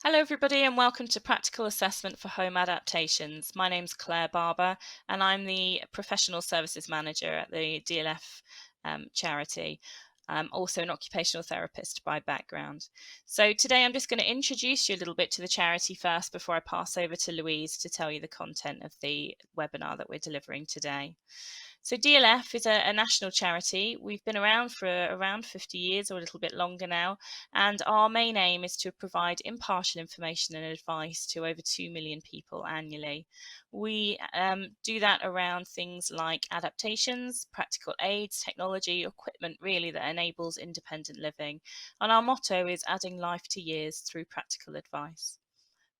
Hello, everybody, and welcome to Practical Assessment for Home Adaptations. My name's Claire Barber, and I'm the Professional Services Manager at the DLF charity. I'm also an occupational therapist by background. So today I'm just going to introduce you a little bit to the charity first before I pass over to Louise to tell you the content of the webinar that we're delivering today. So DLF is a national charity. We've been around for around 50 years or a little bit longer now, and our main aim is to provide impartial information and advice to over 2 million people annually. We do that around things like adaptations, practical aids, technology, equipment really that enables independent living. And our motto is adding life to years through practical advice.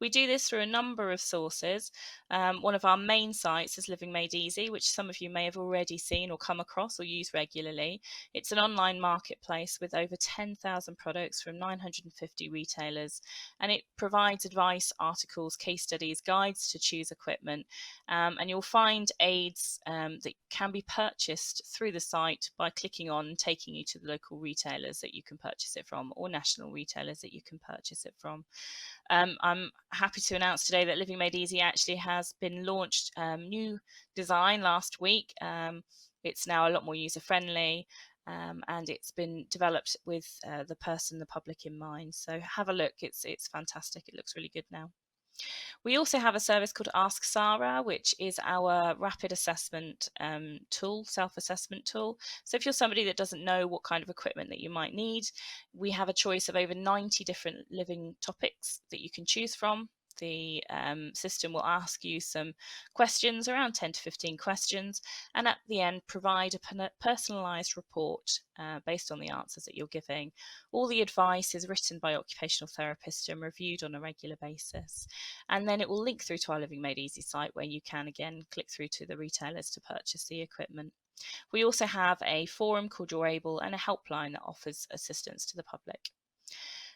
We do this through a number of sources. One of our main sites is Living Made Easy, which some of you may have already seen or come across or use regularly. It's an online marketplace with over 10,000 products from 950 retailers, and it provides advice, articles, case studies, guides to choose equipment, and you'll find aids that can be purchased through the site by clicking on and taking you to the local retailers that you can purchase it from, or national retailers that you can purchase it from. I'm happy to announce today that Living Made Easy actually has been launched new design last week. It's now a lot more user friendly, and it's been developed with the public in mind. So have a look. It's fantastic. It looks really good now. We also have a service called Ask Sarah, which is our rapid assessment tool, self-assessment tool. So if you're somebody that doesn't know what kind of equipment that you might need, we have a choice of over 90 different living topics that you can choose from. The system will ask you some questions, around 10 to 15 questions, and at the end provide a personalised report based on the answers that you're giving. All the advice is written by occupational therapists and reviewed on a regular basis. And then it will link through to our Living Made Easy site where you can again click through to the retailers to purchase the equipment. We also have a forum called You're Able and a helpline that offers assistance to the public.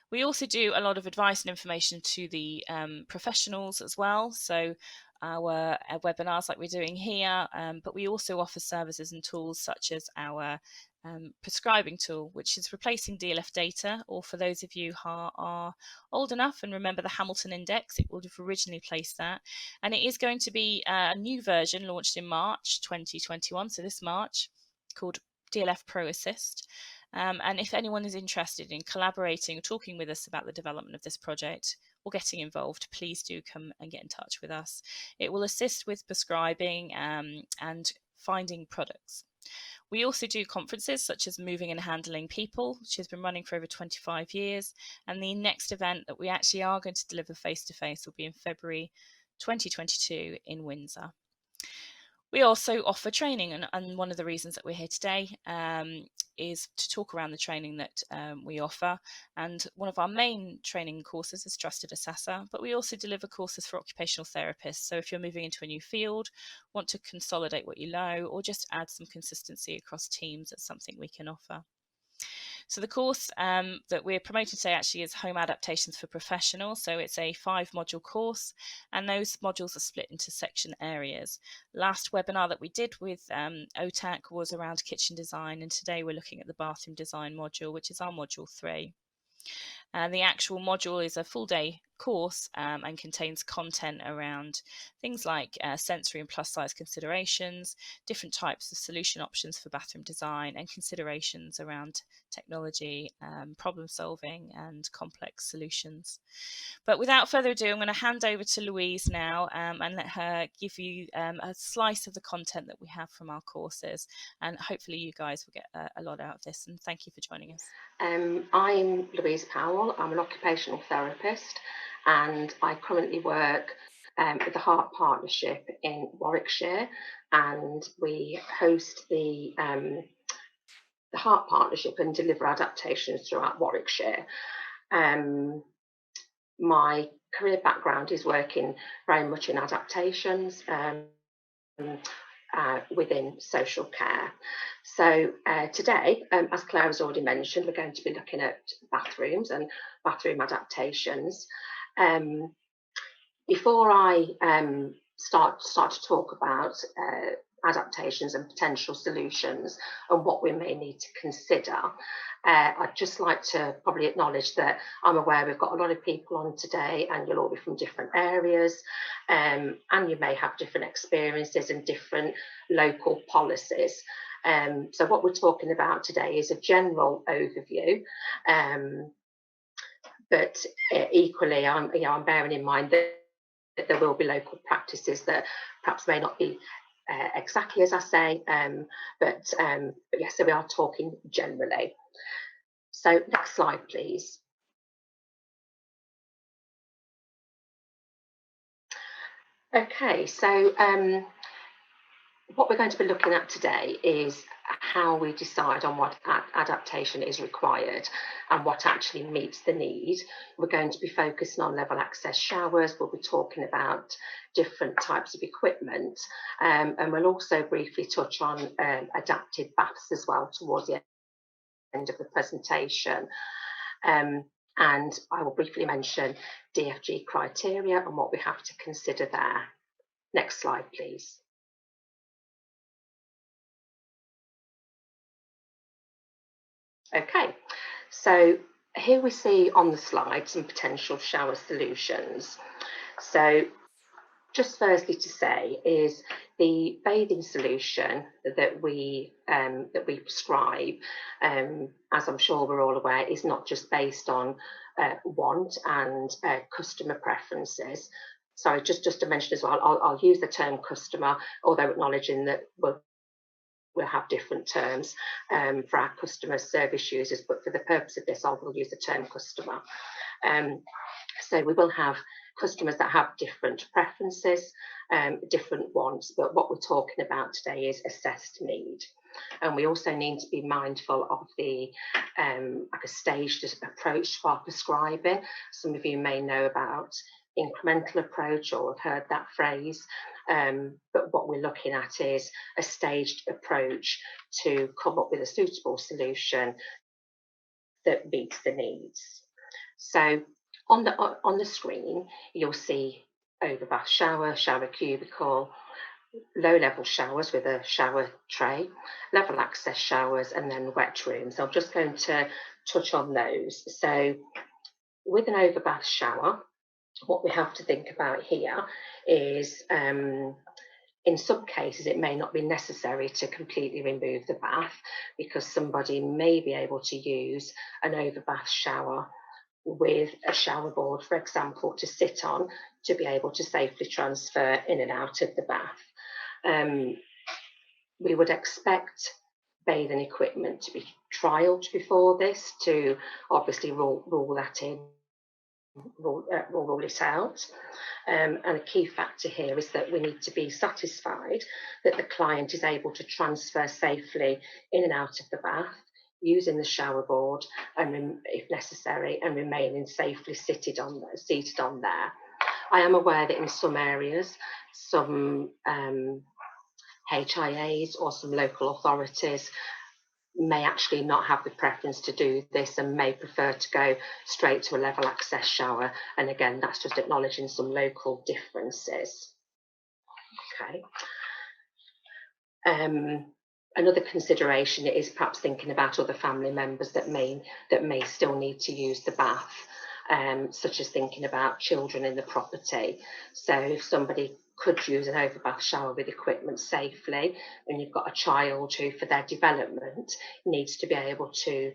We also do a lot of advice and information to the professionals as well. So our webinars like we're doing here, but we also offer services and tools such as our prescribing tool, which is replacing DLF data, or for those of you who are old enough and remember the Hamilton Index, it would have originally placed that. And it is going to be a new version launched in March 2021, so this March, called DLF Pro Assist. And if anyone is interested in collaborating or talking with us about the development of this project or getting involved, please do come and get in touch with us. It will assist with prescribing and finding products. We also do conferences such as Moving and Handling People, which has been running for over 25 years. And the next event that we actually are going to deliver face-to-face will be in February 2022 in Windsor. We also offer training, and one of the reasons that we're here today is to talk around the training that we offer. And one of our main training courses is Trusted Assessor, but we also deliver courses for occupational therapists. So if you're moving into a new field, want to consolidate what you know, or just add some consistency across teams, that's something we can offer. So the course that we're promoting today actually is Home Adaptations for Professionals. So it's a 5-module course, and those modules are split into section areas. Last webinar that we did with OTAC was around kitchen design, and today we're looking at the bathroom design module, which is our module 3. The actual module is a full-day course and contains content around things like sensory and plus size considerations, different types of solution options for bathroom design, and considerations around technology, problem solving, and complex solutions. But without further ado, I'm going to hand over to Louise now and let her give you a slice of the content that we have from our courses, and hopefully you guys will get a lot out of this, and thank you for joining us. I'm Louise Powell. I'm an occupational therapist, and I currently work with the Heart Partnership in Warwickshire, and we host the Heart Partnership and deliver adaptations throughout Warwickshire. My career background is working very much in adaptations within social care. So today, as Claire has already mentioned, we're going to be looking at bathrooms and bathroom adaptations. Before I start to talk about adaptations and potential solutions and what we may need to consider. I'd just like to probably acknowledge that I'm aware we've got a lot of people on today and you'll all be from different areas, and you may have different experiences and different local policies. So what we're talking about today is a general overview, but equally I'm bearing in mind that there will be local practices that perhaps may not be exactly as I say, but yes, so we are talking generally. So next slide, please. Okay, so what we're going to be looking at today is how we decide on what adaptation is required and what actually meets the need. We're going to be focusing on level access showers. We'll be talking about different types of equipment, and we'll also briefly touch on adapted baths as well towards the end of the presentation. And I will briefly mention DFG criteria and what we have to consider there. Next slide, please. Okay, so here we see on the slide some potential shower solutions. So just firstly to say is the bathing solution that we prescribe, as I'm sure we're all aware, is not just based on want and customer preferences. Sorry, just to mention as well, I'll use the term customer, although acknowledging that we'll have different terms for our customer service users, but for the purpose of this, I will use the term customer. So we will have customers that have different preferences, different wants, but what we're talking about today is assessed need. And we also need to be mindful of the like a staged approach to our prescribing. Some of you may know about incremental approach or have heard that phrase, but what we're looking at is a staged approach to come up with a suitable solution that meets the needs. So on the screen, you'll see overbath shower, shower cubicle, low-level showers with a shower tray, level access showers, and then wet rooms. I'm just going to touch on those. So with an overbath shower, what we have to think about here is in some cases it may not be necessary to completely remove the bath because somebody may be able to use an overbath shower with a shower board, for example, to sit on to be able to safely transfer in and out of the bath. We would expect bathing equipment to be trialled before this to obviously rule that in, rule it out. And a key factor here is that we need to be satisfied that the client is able to transfer safely in and out of the bath using the shower board and, if necessary, and remaining safely seated on there. I am aware that in some areas, some HIAs or some local authorities may actually not have the preference to do this and may prefer to go straight to a level access shower. And again, that's just acknowledging some local differences. Okay. Another consideration is perhaps thinking about other family members that may still need to use the bath, such as thinking about children in the property. So if somebody could use an overbath shower with equipment safely, and you've got a child who, for their development, needs to be able to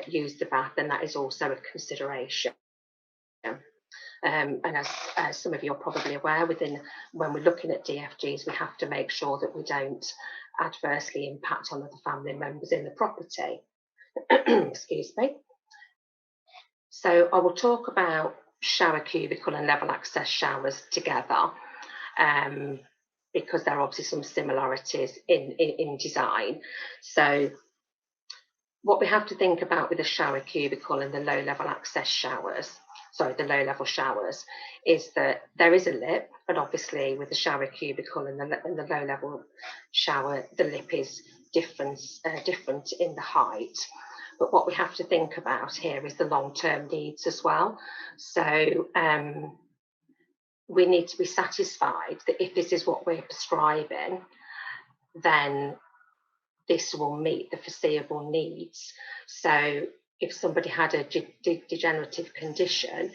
use the bath, then that is also a consideration. And as some of you are probably aware, when we're looking at DFGs, we have to make sure that we don't adversely impact on other family members in the property. Excuse me. So I will talk about shower cubicle and level access showers together, because there are obviously some similarities in design. So what we have to think about with the shower cubicle and the low-level access showers, the low-level showers, is that there is a lip, and obviously with the shower cubicle and the low-level shower, the lip is different in the height. But what we have to think about here is the long-term needs as well. So we need to be satisfied that if this is what we're prescribing, then this will meet the foreseeable needs. So if somebody had a degenerative condition,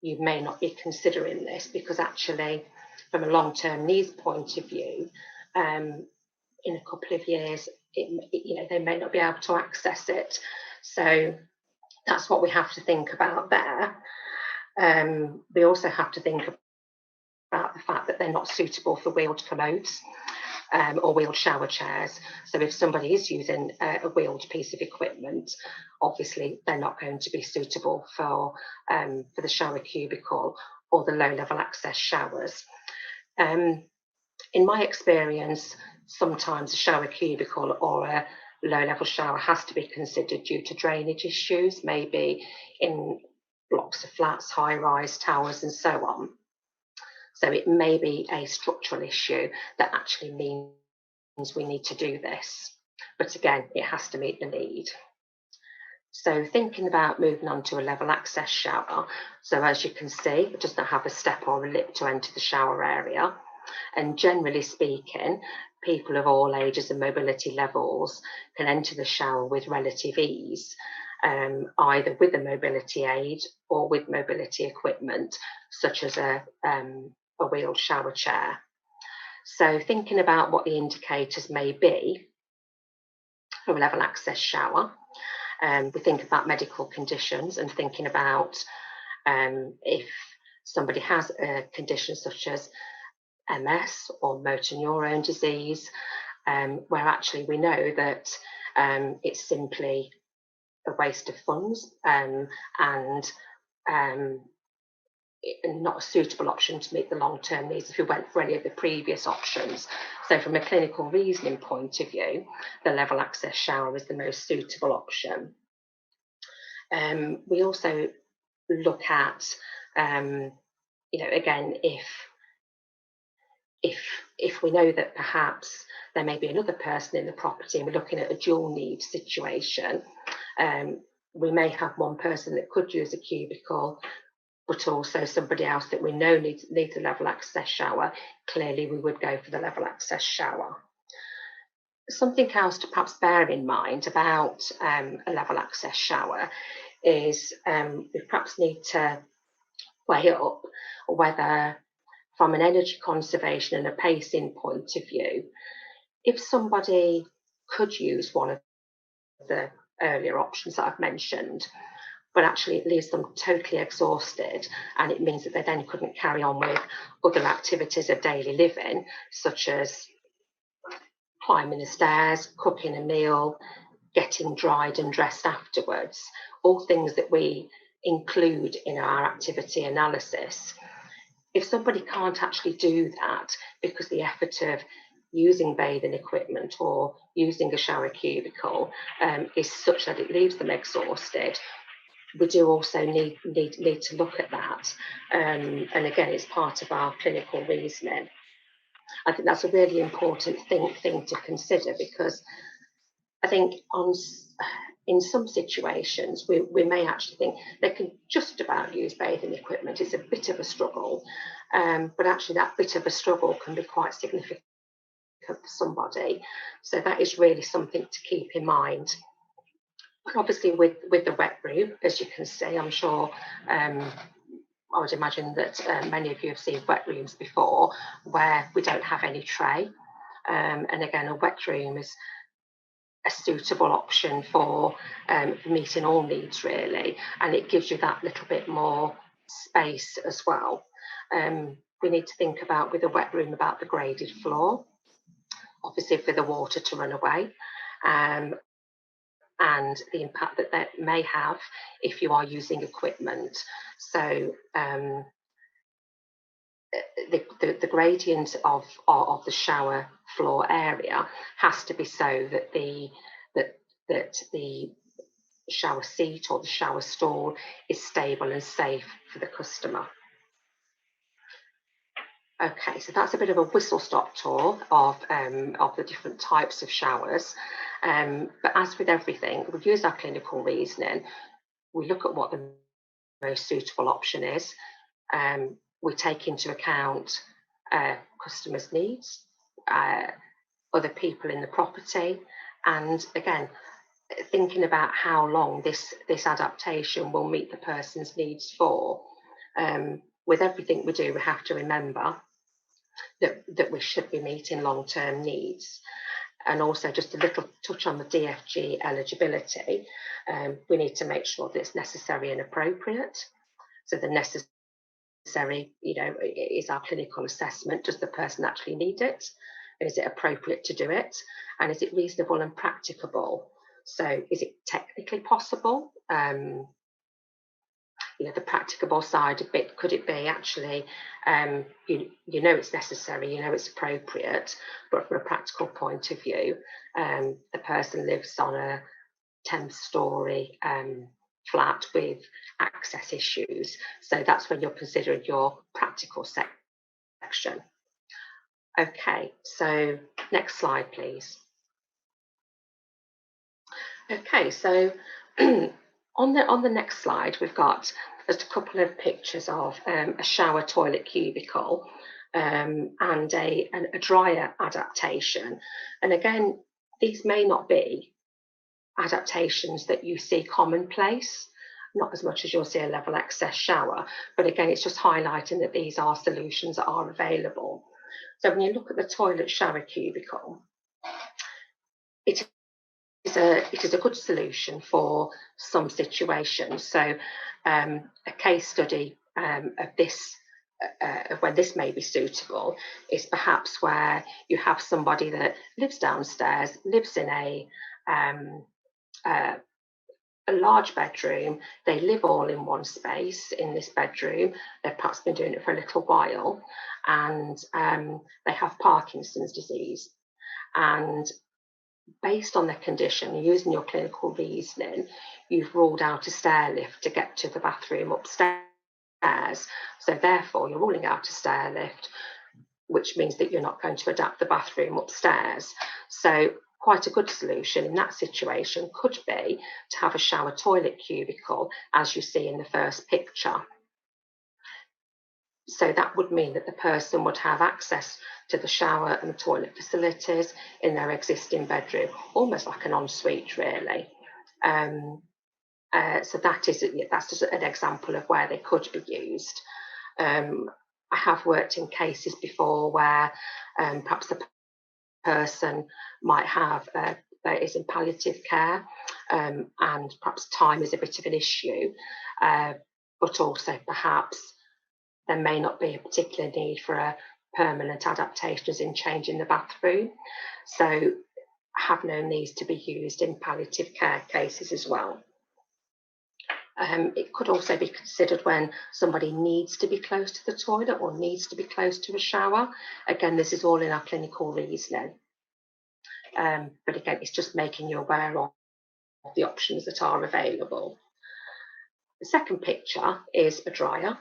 you may not be considering this, because actually, from a long-term needs point of view, in a couple of years, they may not be able to access it. So that's what we have to think about there. We also have to think about the fact that they're not suitable for wheeled commodes or wheeled shower chairs. So if somebody is using a wheeled piece of equipment, obviously they're not going to be suitable for the shower cubicle or the low-level access showers. In my experience, sometimes a shower cubicle or a low-level shower has to be considered due to drainage issues, maybe in blocks of flats, high-rise towers, and so on. So it may be a structural issue that actually means we need to do this. But again, it has to meet the need. So thinking about moving on to a level access shower. So as you can see, it does not have a step or a lip to enter the shower area. And generally speaking, people of all ages and mobility levels can enter the shower with relative ease, either with a mobility aid or with mobility equipment, such as a wheeled shower chair. So thinking about what the indicators may be for a level access shower, we think about medical conditions and thinking about if somebody has a condition such as MS or motor neurone disease, where actually we know that it's simply a waste of funds and not a suitable option to meet the long-term needs if we went for any of the previous options. So from a clinical reasoning point of view, the level access shower is the most suitable option. We also look at, again, if we know that perhaps there may be another person in the property and we're looking at a dual need situation, we may have one person that could use a cubicle, but also somebody else that we know needs a level access shower. Clearly, we would go for the level access shower. Something else to perhaps bear in mind about a level access shower is we perhaps need to weigh up whether, from an energy conservation and a pacing point of view, if somebody could use one of the earlier options that I've mentioned, but actually it leaves them totally exhausted, and it means that they then couldn't carry on with other activities of daily living, such as climbing the stairs, cooking a meal, getting dried and dressed afterwards, all things that we include in our activity analysis. If somebody can't actually do that because the effort of using bathing equipment or using a shower cubicle is such that it leaves them exhausted, we do also need to look at that. And again, it's part of our clinical reasoning. I think that's a really important thing to consider, because I think in some situations we may actually think they can just about use bathing equipment. It's a bit of a struggle, but actually that bit of a struggle can be quite significant for somebody. So that is really something to keep in mind. But obviously with the wet room, as you can see, I'm sure I would imagine that many of you have seen wet rooms before where we don't have any tray. And again, a wet room is a suitable option for meeting all needs, really, and it gives you that little bit more space as well. We need to think about, with a wet room, about the graded floor, obviously for the water to run away, and the impact that that may have if you are using equipment. So the gradient of the shower floor area has to be so that the shower seat or the shower stall is stable and safe for the customer. Okay, so that's a bit of a whistle-stop tour of the different types of showers. But as with everything, we use our clinical reasoning. We look at what the most suitable option is. We take into account customers' needs. other people in the property, and again, thinking about how long this adaptation will meet the person's needs for. With everything we do, we have to remember that we should be meeting long-term needs. And also just a little touch on the DFG eligibility. We need to make sure that it's necessary and appropriate. So the necessary, is our clinical assessment. Does the person actually need it? And is it appropriate to do it? And is it reasonable and practicable? So is it technically possible? The practicable side of it, could it be actually, it's necessary, it's appropriate, but from a practical point of view, the person lives on a 10th-story flat with access issues. So that's when you're considering your practical section. Okay, so next slide, please. Okay, so on the next slide, we've got just a couple of pictures of a shower toilet cubicle and a dryer adaptation. And again, these may not be adaptations that you see commonplace, not as much as you'll see a level access shower, but again, it's just highlighting that these are solutions that are available. So when you look at the toilet shower cubicle, it is a good solution for some situations. So a case study of this, of when this may be suitable, is perhaps where you have somebody that lives downstairs, lives in a large bedroom. They live all in one space in this bedroom. They've perhaps been doing it for a little while, and they have Parkinson's disease. And based on their condition, using your clinical reasoning, you've ruled out a stair lift to get to the bathroom upstairs. So therefore, you're ruling out a stair lift, which means that you're not going to adapt the bathroom upstairs. So quite a good solution in that situation could be to have a shower toilet cubicle, as you see in the first picture. So that would mean that the person would have access to the shower and the toilet facilities in their existing bedroom, almost like an ensuite, really. So that's just an example of where they could be used. I have worked in cases before where perhaps the person might have is in palliative care, and perhaps time is a bit of an issue, but also perhaps there may not be a particular need for a permanent adaptation as in changing the bathroom. So I have known these to be used in palliative care cases as well. It could also be considered when somebody needs to be close to the toilet or needs to be close to a shower. Again, this is all in our clinical reasoning. But again, it's just making you aware of the options that are available. The second picture is a dryer.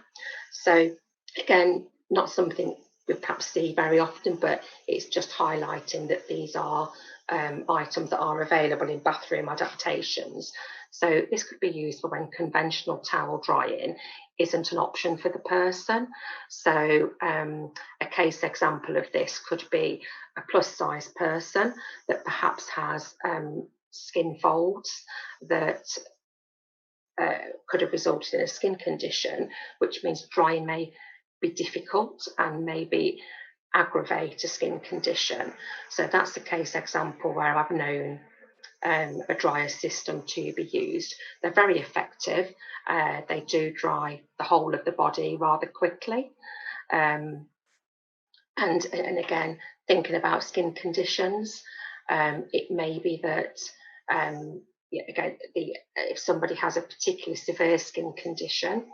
So again, not something we perhaps see very often, but it's just highlighting that these are items that are available in bathroom adaptations. So this could be used for when conventional towel drying isn't an option for the person. So a case example of this could be a plus size person that perhaps has skin folds that could have resulted in a skin condition, which means drying may be difficult and maybe aggravate a skin condition. So that's a case example where I've known a dryer system to be used. They're very effective. They do dry the whole of the body rather quickly. And again, thinking about skin conditions, it may be that again, if somebody has a particularly severe skin condition,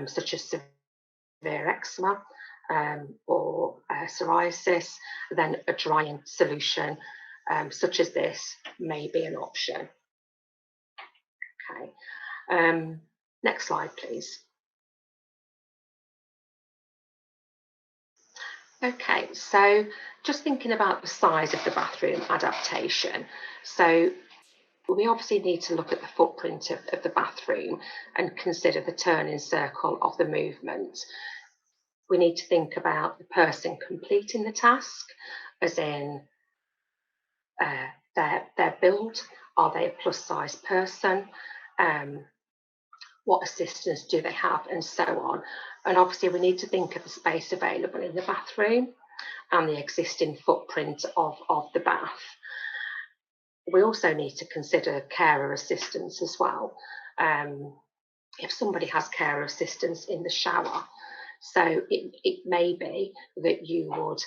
such as severe eczema or psoriasis, then a drying solution such as this may be an option. Okay, next slide, please. Okay, so just thinking about the size of the bathroom adaptation. So we obviously need to look at the footprint of the bathroom and consider the turning circle of the movement. We need to think about the person completing the task, as in their build. Are they a plus size person? What assistance do they have, and so on. And obviously we need to think of the space available in the bathroom and the existing footprint of the bath. We also need to consider carer assistance as well. If somebody has carer assistance in the shower, so it may be that you would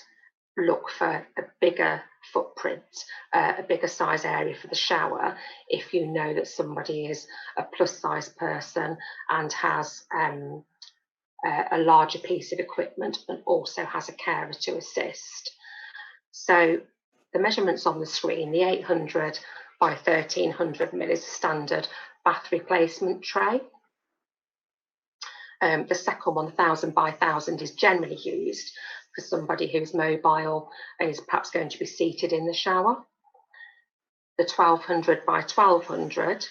look for a bigger footprint, a bigger size area for the shower if you know that somebody is a plus size person and has a larger piece of equipment and also has a carer to assist. So the measurements on the screen, the 800 by 1300 mil is a standard bath replacement tray. The second one, 1000 by 1000, is generally used for somebody who's mobile and is perhaps going to be seated in the shower. The 1200 by 1200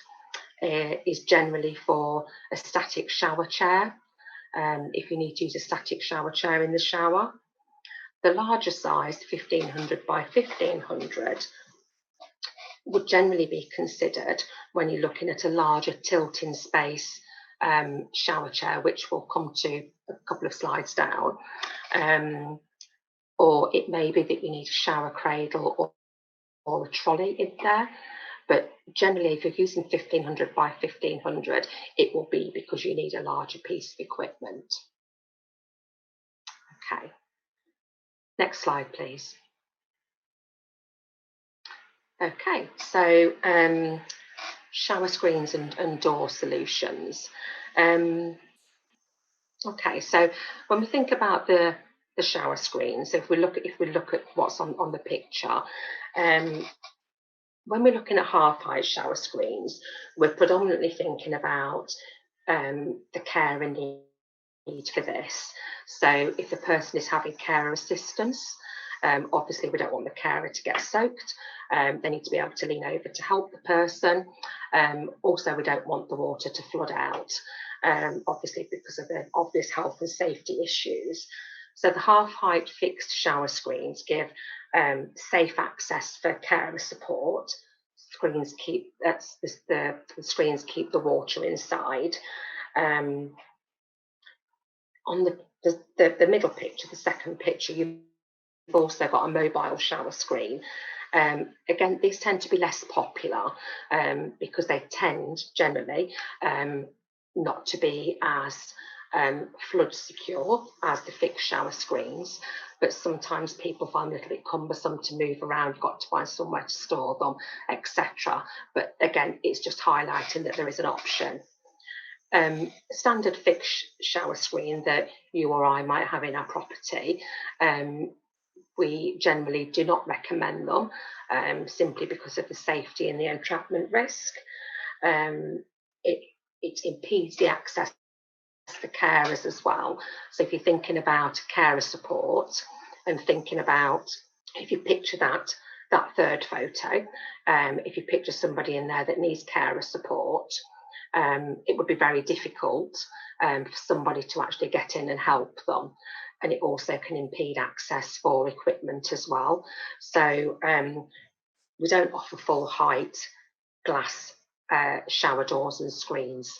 is generally for a static shower chair, if you need to use a static shower chair in the shower. The larger size, 1500 by 1500, would generally be considered when you're looking at a larger tilting space shower chair, which we'll come to a couple of slides down. Or it may be that you need a shower cradle or a trolley in there. But generally, if you're using 1500 by 1500, it will be because you need a larger piece of equipment. Okay, next slide, please. Okay, so shower screens and door solutions. Okay, so when we think about the shower screens, if we look at what's on the picture, when we're looking at half height shower screens, we're predominantly thinking about the care and need for this. So if the person is having carer assistance, obviously we don't want the carer to get soaked. They need to be able to lean over to help the person. Also, we don't want the water to flood out, obviously because of the obvious health and safety issues. So the half-height fixed shower screens give safe access for carer support. The screens keep the water inside. On the middle picture, the second picture, you've also got a mobile shower screen. Again, these tend to be less popular because they tend generally not to be as flood secure as the fixed shower screens, but sometimes people find it a little bit cumbersome to move around, got to find somewhere to store them, etc. But again, it's just highlighting that there is an option. Standard fixed shower screen that you or I might have in our property, we generally do not recommend them simply because of the safety and the entrapment risk. It impedes the access for carers as well. So if you're thinking about carer support and thinking about, if you picture that third photo, if you picture somebody in there that needs carer support, it would be very difficult for somebody to actually get in and help them. And it also can impede access for equipment as well. So we don't offer full height glass shower doors and screens,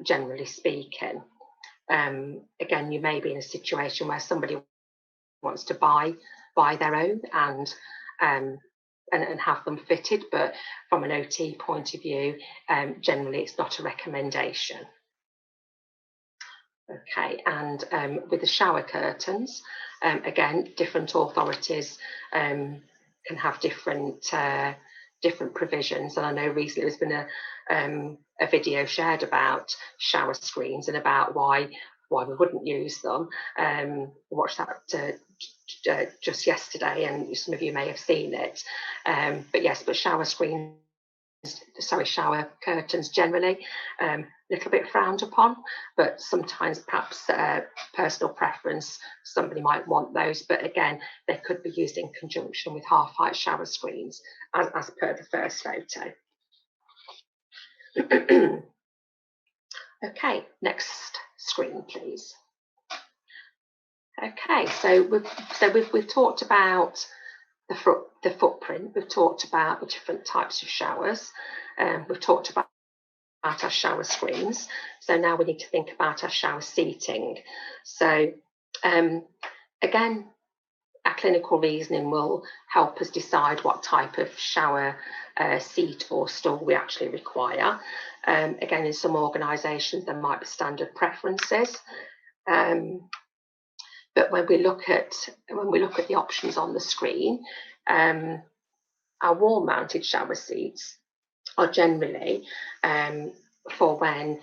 generally speaking. Again, you may be in a situation where somebody wants to buy their own and have them fitted, but from an OT point of view, generally it's not a recommendation. Okay, and with the shower curtains, again, different authorities can have different provisions. And I know recently there's been a video shared about shower screens and about why we wouldn't use them. Watched that just yesterday, and some of you may have seen it. But yes, but shower curtains generally a little bit frowned upon, but sometimes perhaps personal preference, somebody might want those, but again, they could be used in conjunction with half-height shower screens as per the first photo. Okay, next screen, please. Okay, so we've talked about the footprint. We've talked about the different types of showers. We've talked about our shower screens. So now we need to think about our shower seating. So again, our clinical reasoning will help us decide what type of shower seat or stool we actually require. Again, in some organisations there might be standard preferences, but when we look at the options on the screen, our wall-mounted shower seats are generally for when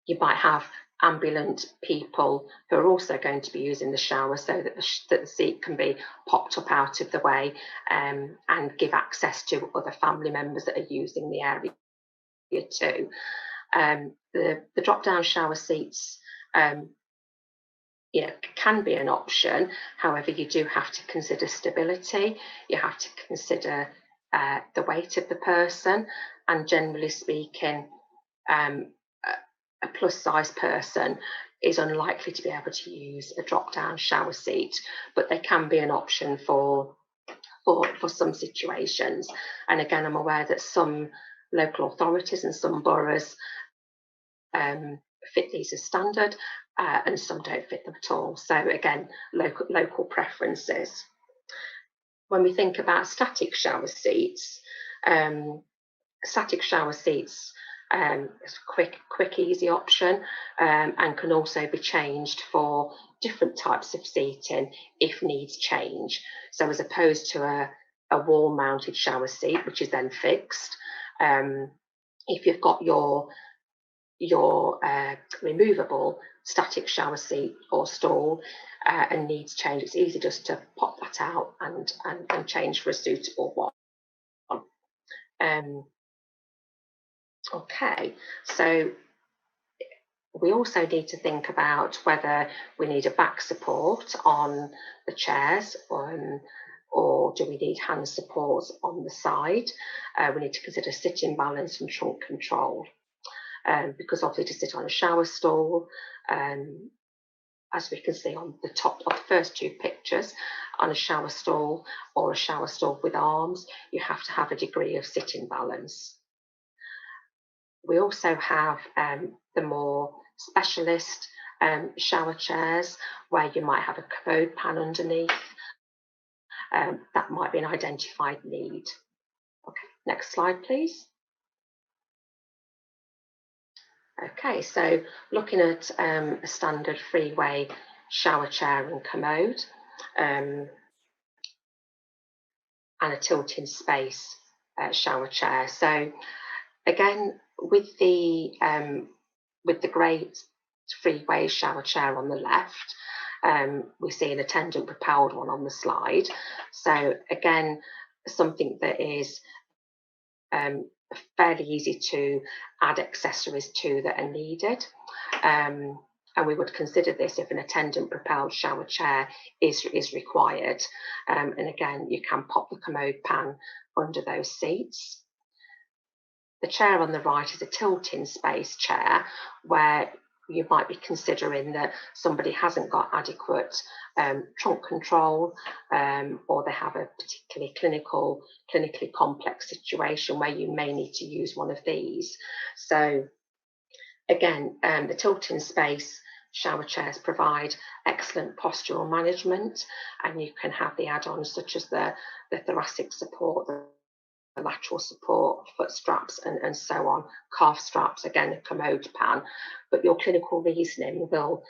you might have ambulant people who are also going to be using the shower, so that the seat can be popped up out of the way and give access to other family members that are using the area too. The drop-down shower seats can be an option. However, you do have to consider stability. You have to consider the weight of the person, and generally speaking, a plus size person is unlikely to be able to use a drop down shower seat, but they can be an option for some situations. And again, I'm aware that some local authorities and some boroughs fit these as standard, and some don't fit them at all. So again, local preferences. When we think about static shower seats, it's a quick, easy option, and can also be changed for different types of seating if needs change. So as opposed to a wall-mounted shower seat, which is then fixed, if you've got your removable static shower seat or stool and needs change, it's easy just to pop that out and change for a suitable one. Okay, so we also need to think about whether we need a back support on the chairs, or do we need hand support on the side. We need to consider sitting balance and trunk control, because obviously to sit on a shower stool, as we can see on the top of the first two pictures, on a shower stool or a shower stool with arms, you have to have a degree of sitting balance. We also have the more specialist shower chairs, where you might have a commode pan underneath. That might be an identified need. Okay, next slide, please. Okay, so looking at a standard freeway shower chair and commode, and a tilting space shower chair. So again, with the grey freeway shower chair on the left, we see an attendant propelled one on the slide. So again, something that is fairly easy to add accessories to that are needed. And we would consider this if an attendant propelled shower chair is required. And again, you can pop the commode pan under those seats. The chair on the right is a tilting space chair, where you might be considering that somebody hasn't got adequate trunk control, or they have a particularly clinically complex situation where you may need to use one of these. So again, the tilting space shower chairs provide excellent postural management, and you can have the add-ons such as the thoracic support, the lateral support, foot straps, and so on, calf straps, again a commode pan. But your clinical reasoning will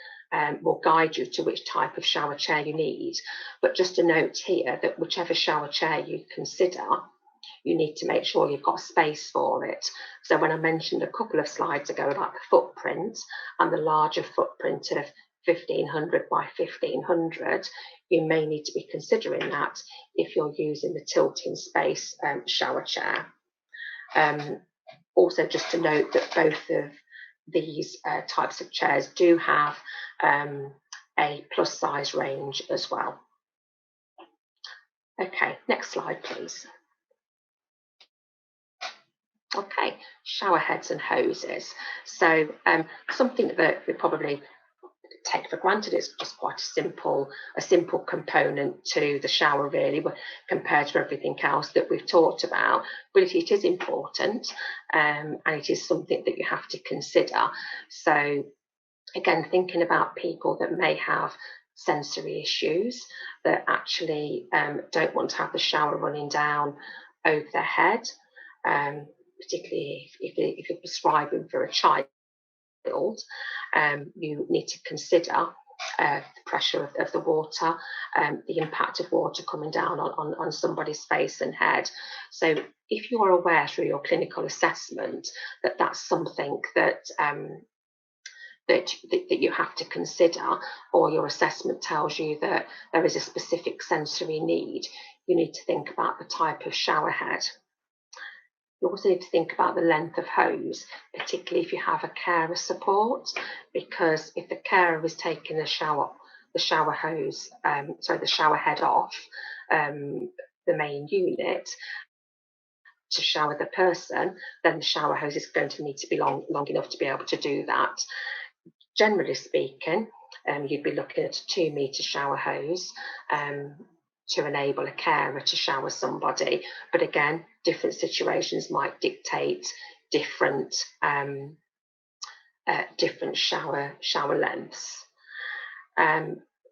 guide you to which type of shower chair you need. But just a note here that whichever shower chair you consider, you need to make sure you've got space for it. So when I mentioned a couple of slides ago about the footprint and the larger footprint of 1500 by 1500, you may need to be considering that if you're using the tilting space shower chair. Also, just to note that both of these types of chairs do have a plus size range as well. Okay, next slide, please. Okay, shower heads and hoses. So something that we probably take for granted. It's just quite a simple component to the shower, really, compared to everything else that we've talked about. But it is important, and it is something that you have to consider. So again, thinking about people that may have sensory issues, that actually don't want to have the shower running down over their head, particularly if you're prescribing for a child, you need to consider the pressure of the water, the impact of water coming down on somebody's face and head. So if you are aware through your clinical assessment that that's something that that you have to consider, or your assessment tells you that there is a specific sensory need, you need to think about the type of shower head. You also need to think about the length of hose, particularly if you have a carer support, because if the carer is taking the shower head off the main unit to shower the person, then the shower hose is going to need to be long enough to be able to do that. Generally speaking, you'd be looking at a 2-metre shower hose to enable a carer to shower somebody. But again, different situations might dictate different shower lengths.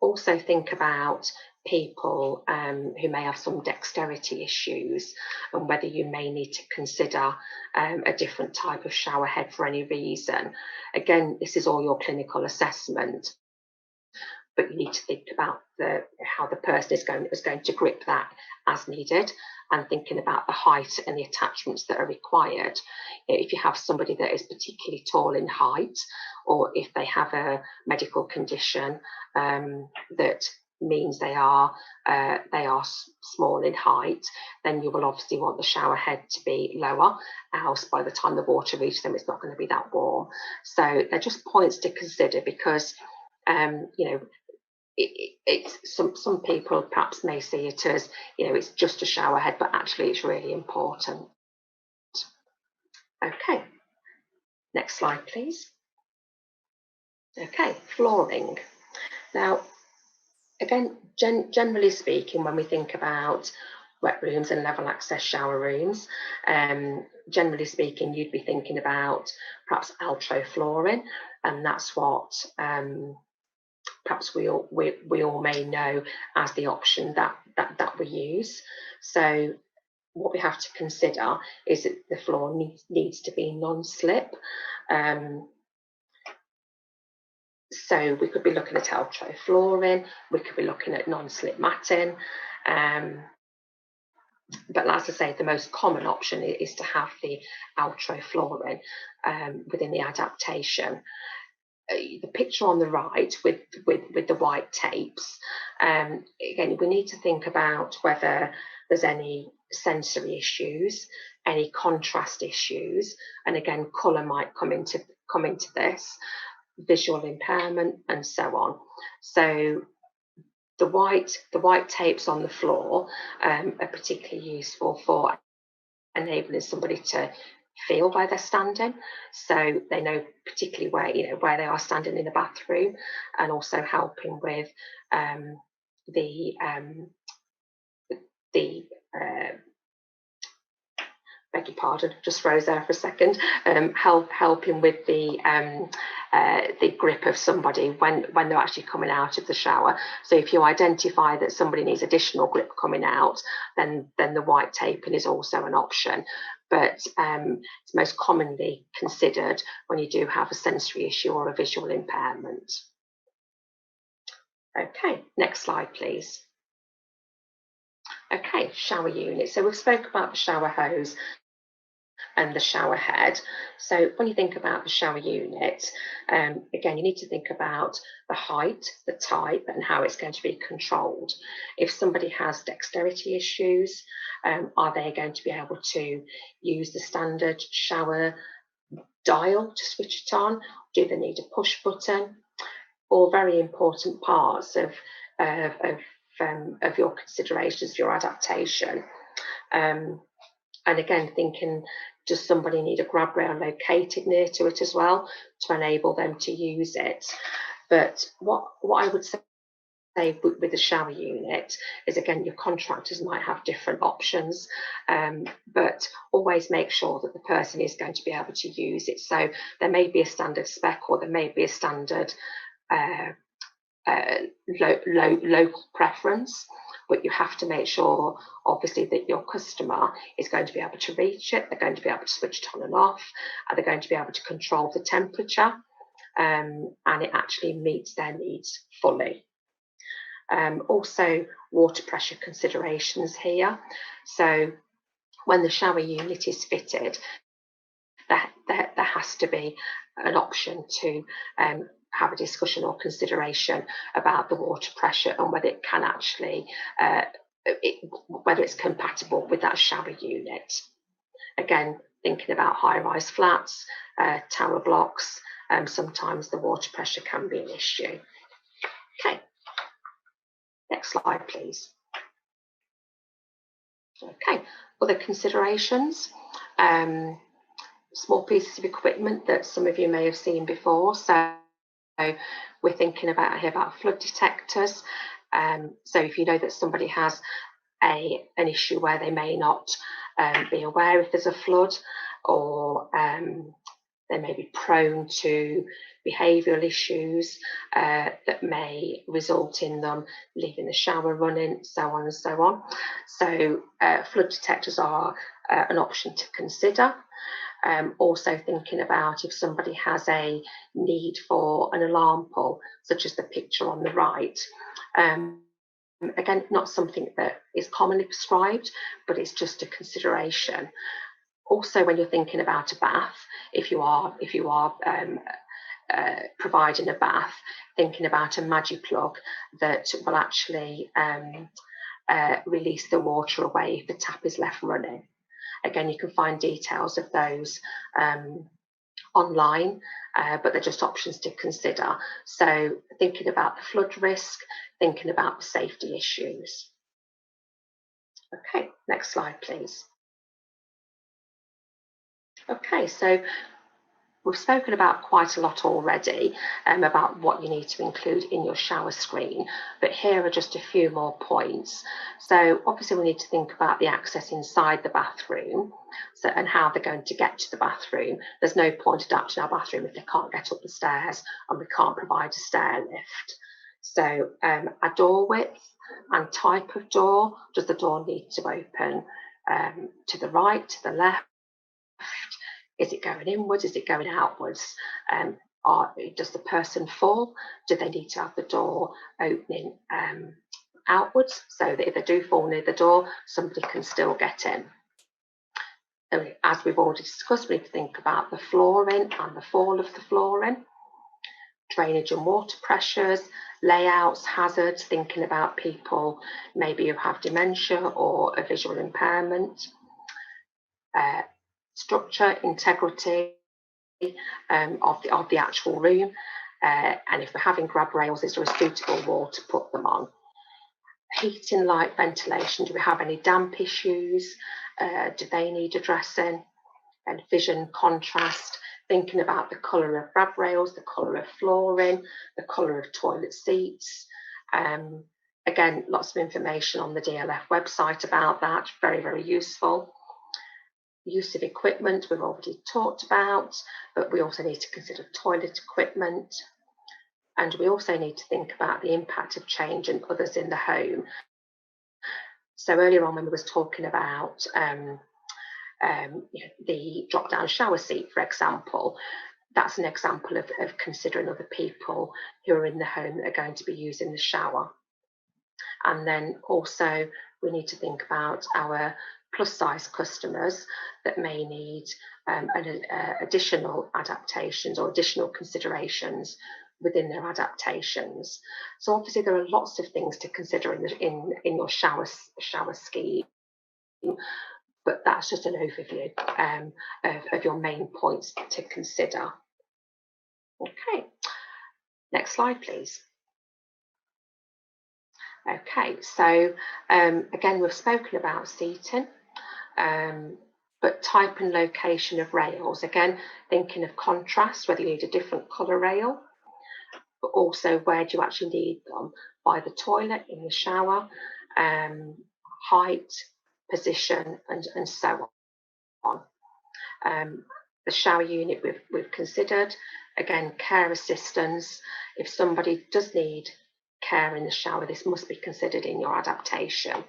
Also think about people who may have some dexterity issues, and whether you may need to consider a different type of shower head for any reason. Again, this is all your clinical assessment, but you need to think about how the person is going to grip that as needed, and thinking about the height and the attachments that are required. If you have somebody that is particularly tall in height, or if they have a medical condition that means they are small in height, then you will obviously want the shower head to be lower, else by the time the water reaches them, it's not going to be that warm. So they're just points to consider, because some people perhaps may see it as, it's just a shower head, but actually it's really important. Okay, next slide, please. Okay, flooring. Now, again, generally speaking, when we think about wet rooms and level access shower rooms, generally speaking, you'd be thinking about perhaps Altro flooring, and that's what perhaps we all may know as the option that we use. So what we have to consider is that the floor needs to be non-slip. So we could be looking at Altro flooring, we could be looking at non-slip matting. But as I say, the most common option is to have the Altro flooring within the adaptation. The picture on the right with the white tapes, again, we need to think about whether there's any sensory issues, any contrast issues, and again, colour might come into this, visual impairment, and so on. So the white tapes on the floor are particularly useful for enabling somebody to feel where they're standing, so they know particularly where they are standing in the bathroom, and also helping with beg your pardon, just froze there for a second. Helping with the grip of somebody when they're actually coming out of the shower. So if you identify that somebody needs additional grip coming out, then the white taping is also an option. But it's most commonly considered when you do have a sensory issue or a visual impairment. Okay, next slide, please. Okay, shower unit. So we've spoke about the shower hose and the shower head. So when you think about the shower unit, again, you need to think about the height, the type, and how it's going to be controlled. If somebody has dexterity issues, are they going to be able to use the standard shower dial to switch it on? Do they need a push button? All very important parts of your considerations, your adaptation. And again, thinking, does somebody need a grab rail located near to it as well to enable them to use it? But what I would say with the shower unit is, again, your contractors might have different options, but always make sure that the person is going to be able to use it. So there may be a standard spec, or there may be a standard local preference, but you have to make sure, obviously, that your customer is going to be able to reach it, they're going to be able to switch it on and off, and they're going to be able to control the temperature, and it actually meets their needs fully. Also, water pressure considerations here. So when the shower unit is fitted, there has to be an option to have a discussion or consideration about the water pressure and whether it can actually, whether it's compatible with that shower unit. Again, thinking about high-rise flats, tower blocks, sometimes the water pressure can be an issue. Okay, next slide, please. Okay, other considerations. Small pieces of equipment that some of you may have seen before. So we're thinking about here about flood detectors. So if you know that somebody has an issue where they may not be aware if there's a flood, or they may be prone to behavioural issues that may result in them leaving the shower running, so on and so on. So flood detectors are an option to consider. Also thinking about if somebody has a need for an alarm pull, such as the picture on the right. Again, not something that is commonly prescribed, but it's just a consideration. Also, when you're thinking about a bath, if you are providing a bath, thinking about a magic plug that will actually release the water away if the tap is left running. Again, you can find details of those online, but they're just options to consider. So thinking about the flood risk, thinking about the safety issues. Okay, next slide, please. Okay, so we've spoken about quite a lot already about what you need to include in your shower screen, but here are just a few more points. So obviously we need to think about the access inside the bathroom, and how they're going to get to the bathroom. There's no point adapting our bathroom if they can't get up the stairs and we can't provide a stair lift. So a door width and type of door. Does the door need to open to the right, to the left? Is it going inwards? Is it going outwards? Does the person fall? Do they need to have the door opening outwards, so that if they do fall near the door, somebody can still get in? And as we've already discussed, we need to think about the flooring and the fall of the flooring, drainage and water pressures, layouts, hazards, thinking about people maybe who have dementia or a visual impairment, structure, integrity of the actual room, and if we're having grab rails, is there a suitable wall to put them on? Heating, light, ventilation, do we have any damp issues? Do they need addressing? And vision, contrast, thinking about the colour of grab rails, the colour of flooring, the colour of toilet seats. Again, lots of information on the DLF website about that, very, very useful. Use of equipment we've already talked about, but we also need to consider toilet equipment, and we also need to think about the impact of change and others in the home. So earlier on when we was talking about the drop-down shower seat, for example, that's an example of considering other people who are in the home that are going to be using the shower. And then also we need to think about our plus size customers that may need additional adaptations or additional considerations within their adaptations. So obviously there are lots of things to consider in your shower scheme, but that's just an overview of your main points to consider. Okay, next slide, please. Okay, so again, we've spoken about seating, but type and location of rails. Again, thinking of contrast, whether you need a different colour rail. but also where do you actually need them? By the toilet, in the shower, height, position, and so on. The shower unit we've considered. Again, care assistance. If somebody does need care in the shower, this must be considered in your adaptation. Okay,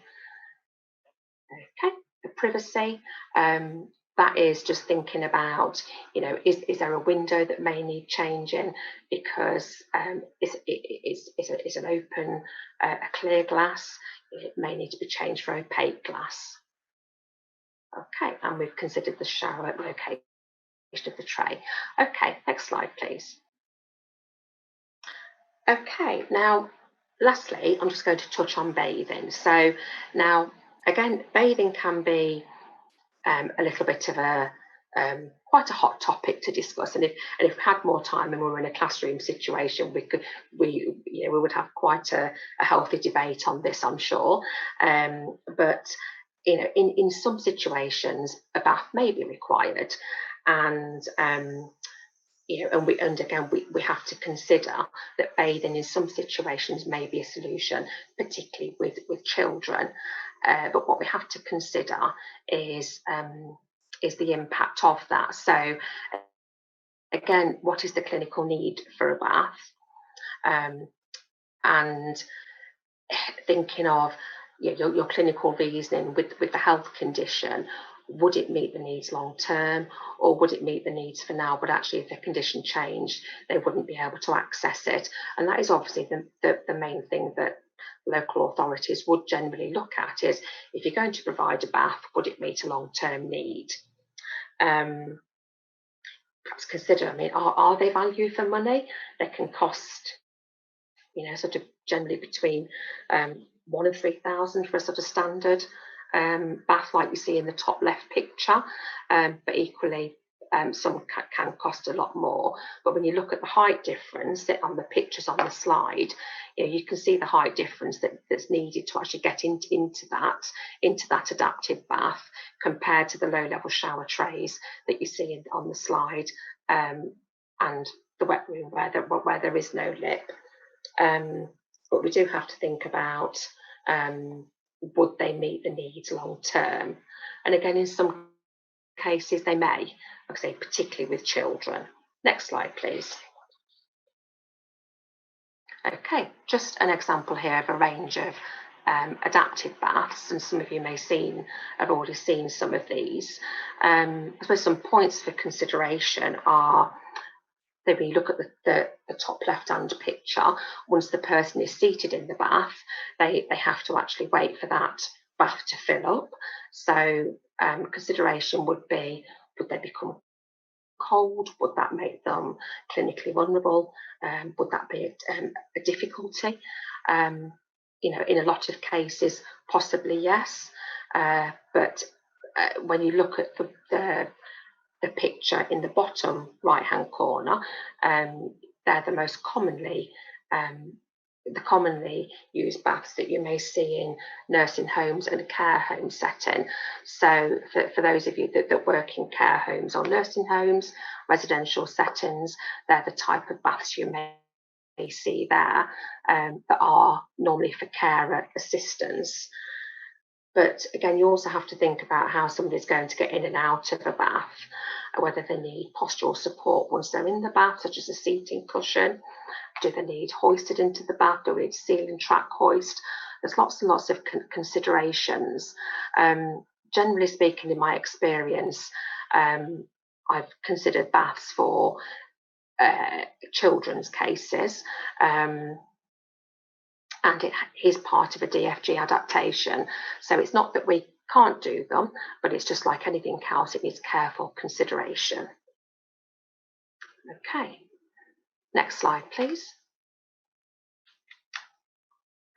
the privacy. That is just thinking about, is there a window that may need changing because it's an open, a clear glass. It may need to be changed for opaque glass. Okay, and we've considered the shower location of the tray. Okay, next slide, please. Okay, now, lastly, I'm just going to touch on bathing. So now, again, bathing can be a little bit of a quite a hot topic to discuss, and if we had more time and we were in a classroom situation, we would have quite a healthy debate on this, I'm sure. But in some situations, a bath may be required, and again, we have to consider that bathing in some situations may be a solution, particularly with children. But what we have to consider is the impact of that. So again, what is the clinical need for a bath? And thinking of your clinical reasoning with the health condition. Would it meet the needs long term, or would it meet the needs for now? But actually, if the condition changed, they wouldn't be able to access it. And that is obviously the main thing that local authorities would generally look at, is if you're going to provide a bath, would it meet a long-term need? Perhaps consider, are they value for money? They can cost, sort of generally between 1 and 3,000 for a sort of standard bath like you see in the top left picture, but equally some can cost a lot more. But when you look at the height difference on the pictures on the slide, you can see the height difference that's needed to actually get into that adaptive bath compared to the low-level shower trays that you see on the slide, and the wet room where there is no lip. But we do have to think about, would they meet the needs long term? And again, in some cases they may, like I say, particularly with children. Next slide, please. Okay, just an example here of a range of adaptive baths, and some of you may have already seen some of these. I suppose some points for consideration are, when you look at the top left-hand picture, once the person is seated in the bath, they have to actually wait for that bath to fill up. So consideration would be, would they become cold? Would that make them clinically vulnerable? Would that be a difficulty? In a lot of cases, possibly yes. But when you look at the picture in the bottom right-hand corner, they're the most commonly used baths that you may see in nursing homes and a care home setting. So for those of you that work in care homes or nursing homes, residential settings, they're the type of baths you may see there, that are normally for carer assistance. But again, you also have to think about how somebody's going to get in and out of a bath, whether they need postural support once they're in the bath, such as a seating cushion. Do they need hoisted into the bath? Do we need ceiling track hoist? There's lots and lots of considerations. Generally speaking, in my experience, I've considered baths for children's cases, and it is part of a DFG adaptation. So it's not that we can't do them, but it's just like anything else, it needs careful consideration. Okay, next slide, please.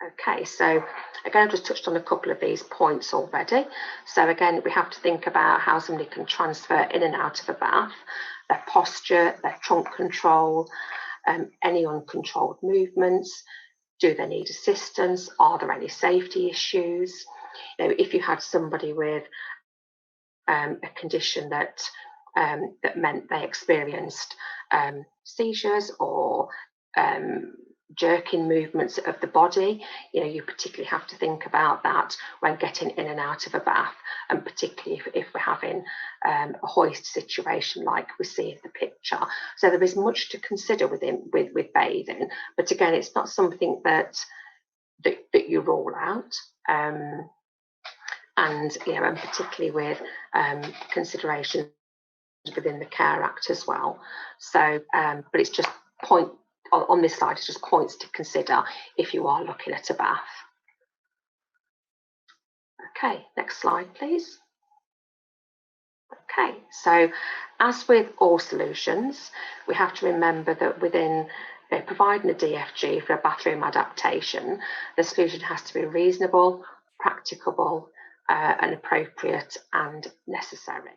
Okay, so again, I've just touched on a couple of these points already. So again, we have to think about how somebody can transfer in and out of a bath, their posture, their trunk control, any uncontrolled movements. Do they need assistance? Are there any safety issues? If you had somebody with a condition that meant they experienced seizures, or jerking movements of the body. You particularly have to think about that when getting in and out of a bath, and particularly if we're having a hoist situation like we see in the picture. So there is much to consider with bathing, but again, it's not something that you rule out. And and particularly with considerations within the Care Act as well. So, but it's just on this slide, it's just points to consider if you are looking at a bath. Okay, next slide, please. Okay, so as with all solutions, we have to remember that within providing a DFG for a bathroom adaptation, the solution has to be reasonable, practicable, and appropriate and necessary.